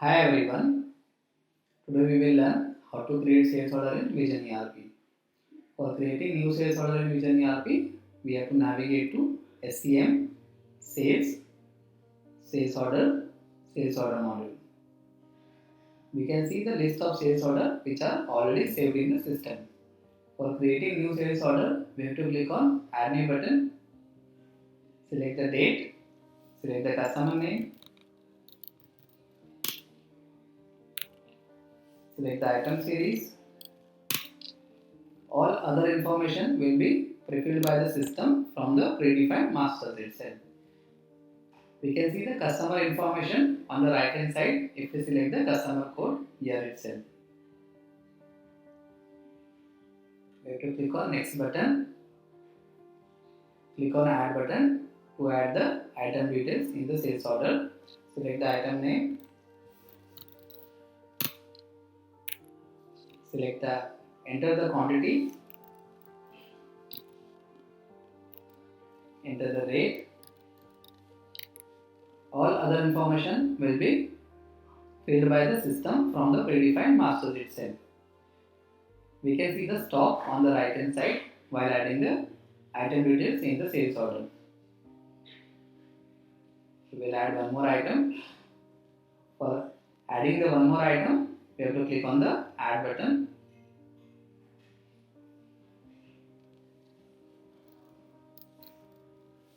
Hi everyone, today we will learn how to create sales order in Vision ERP. For creating new sales order in Vision ERP, we have to navigate to SCM, Sales, Sales Order module. We can see the list of sales order which are already saved in the system. For creating new sales order, we have to click on Add New button, select the date, select the customer name, select the item series. All other information will be prefilled by the system from the predefined masters itself. We can see the customer information on the right hand side if we select the customer code here itself. We have to click on next button, click on add button to add the item details in the sales order. Select the item name, enter the quantity, enter the rate. All other information will be filled by the system from the predefined masters itself. We can see the stock on the right hand side while adding the item details in the sales order. We will add one more item. For adding the one more item, we have to click on the add button.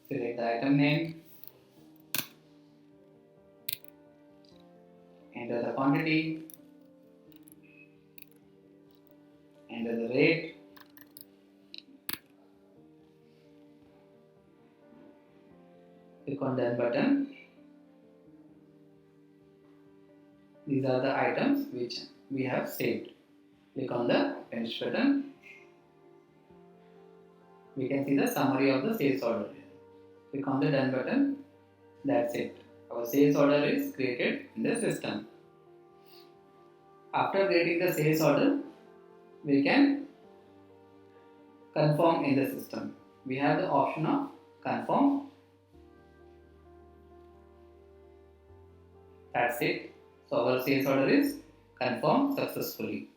Select the item name, enter the quantity, enter the rate, click on done button. These are the items which we have saved. Click on the finish button. We can see the summary of the sales order. Click on the done button. That's it. Our sales order is created in the system. After creating the sales order, we can confirm in the system. We have the option of confirm. That's it. So our sales order is confirmed successfully.